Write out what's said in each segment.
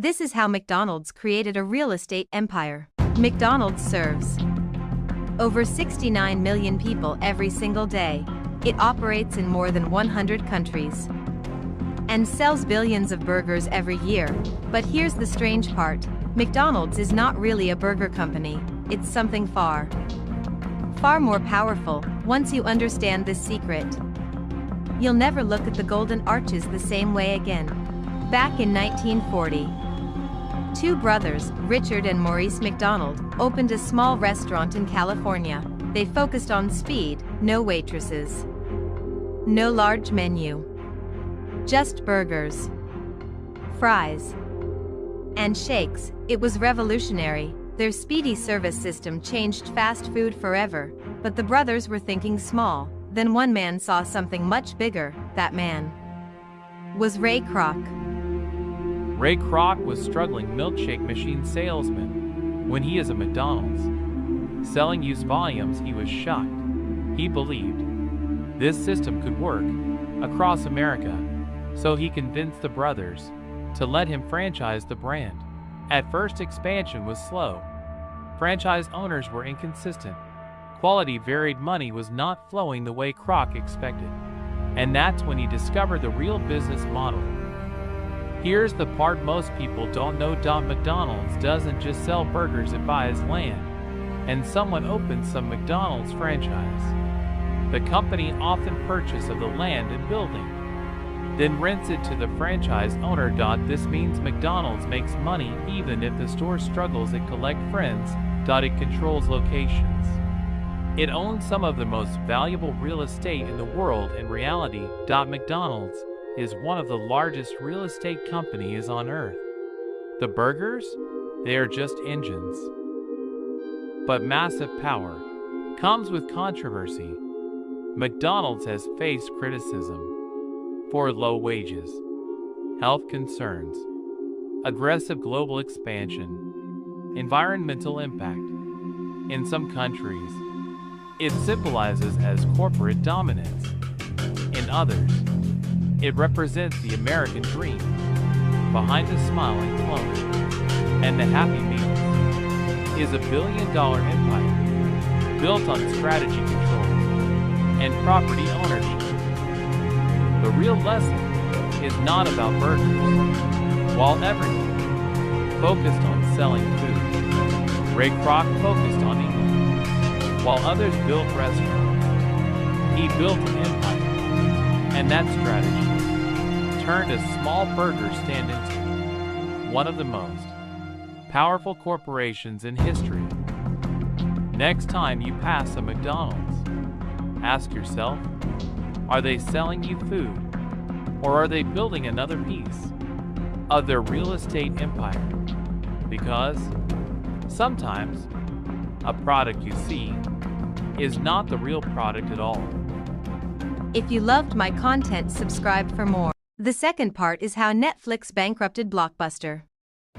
This is how McDonald's created a real estate empire. McDonald's serves over 69 million people every single day. It operates in more than 100 countries and sells billions of burgers every year. But here's the strange part. McDonald's is not really a burger company. It's something far more powerful. Once you understand this secret, you'll never look at the golden arches the same way again. Back in 1940, two brothers, Richard and Maurice McDonald, opened a small restaurant in California. They focused on speed, no waitresses, no large menu, just burgers, fries, and shakes. It was revolutionary. Their speedy service system changed fast food forever, but the brothers were thinking small. Then one man saw something much bigger. That man was Ray Kroc. Ray Kroc was struggling milkshake machine salesman. When he is at McDonald's, selling used volumes, he was shocked. He believed this system could work across America, so he convinced the brothers to let him franchise the brand. At first, expansion was slow. Franchise owners were inconsistent. Quality varied, money was not flowing the way Kroc expected. And that's when he discovered the real business model. Here's the part most people don't know. McDonald's doesn't just sell burgers, it buys land. And someone opens some McDonald's franchise. The company often purchases the land and building, then rents it to the franchise owner. This means McDonald's makes money even if the store struggles. It collects friends. It controls locations. It owns some of the most valuable real estate in the world. In reality, McDonald's is one of the largest real estate companies on earth. The burgers? They are just engines. But massive power comes with controversy. McDonald's has faced criticism for low wages, health concerns, aggressive global expansion, environmental impact. In some countries, it symbolizes as corporate dominance. In others, it represents the American dream. Behind the smiling clone and the Happy Meals is $1 billion empire built on strategy, control, and property ownership. The real lesson is not about burgers. While everyone focused on selling food, Ray Kroc focused on England. While others built restaurants, he built an empire. And that strategy turned a small burger stand into one of the most powerful corporations in history. Next time you pass a McDonald's, ask yourself, are they selling you food, or are they building another piece of their real estate empire? Because sometimes a product you see is not the real product at all. If you loved my content, subscribe for more. The second part is how Netflix bankrupted Blockbuster.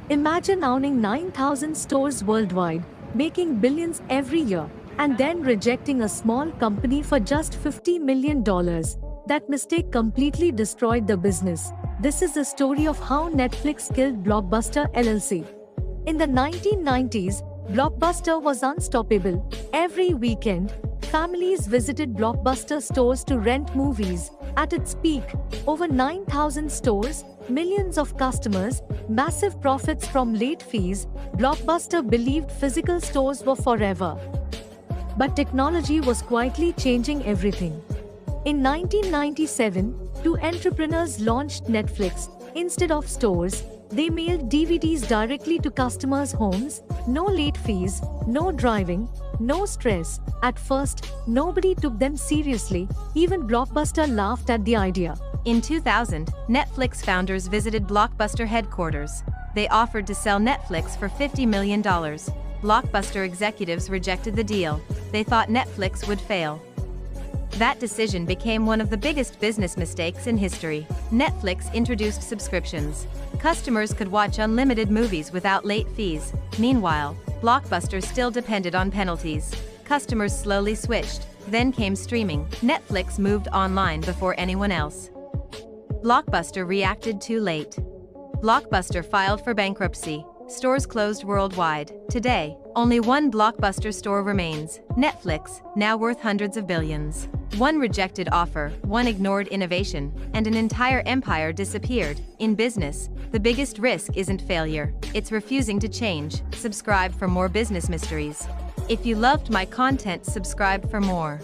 Imagine owning 9,000 stores worldwide, making billions every year, and then rejecting a small company for just $50 million. That mistake completely destroyed the business. This is the story of how Netflix killed Blockbuster LLC. In the 1990s, Blockbuster was unstoppable. Every weekend, families visited Blockbuster stores to rent movies. At its peak, over 9,000 stores, millions of customers, massive profits from late fees. Blockbuster believed physical stores were forever. But technology was quietly changing everything. In 1997, two entrepreneurs launched Netflix. Instead of stores, they mailed DVDs directly to customers' homes. No late fees, no driving, no stress. At first, nobody took them seriously. Even Blockbuster laughed at the idea. In 2000, Netflix founders visited Blockbuster headquarters. They offered to sell Netflix for $50 million. Blockbuster executives rejected the deal. They thought Netflix would fail. That decision became one of the biggest business mistakes in history. Netflix introduced subscriptions. Customers could watch unlimited movies without late fees. Meanwhile, Blockbuster still depended on penalties. Customers slowly switched. Then came streaming. Netflix moved online before anyone else. Blockbuster reacted too late. Blockbuster filed for bankruptcy. Stores closed worldwide. Today, only one Blockbuster store remains, Netflix, now worth hundreds of billions. One rejected offer, one ignored innovation, and an entire empire disappeared. In business, the biggest risk isn't failure, it's refusing to change. Subscribe for more business mysteries. If you loved my content, subscribe for more.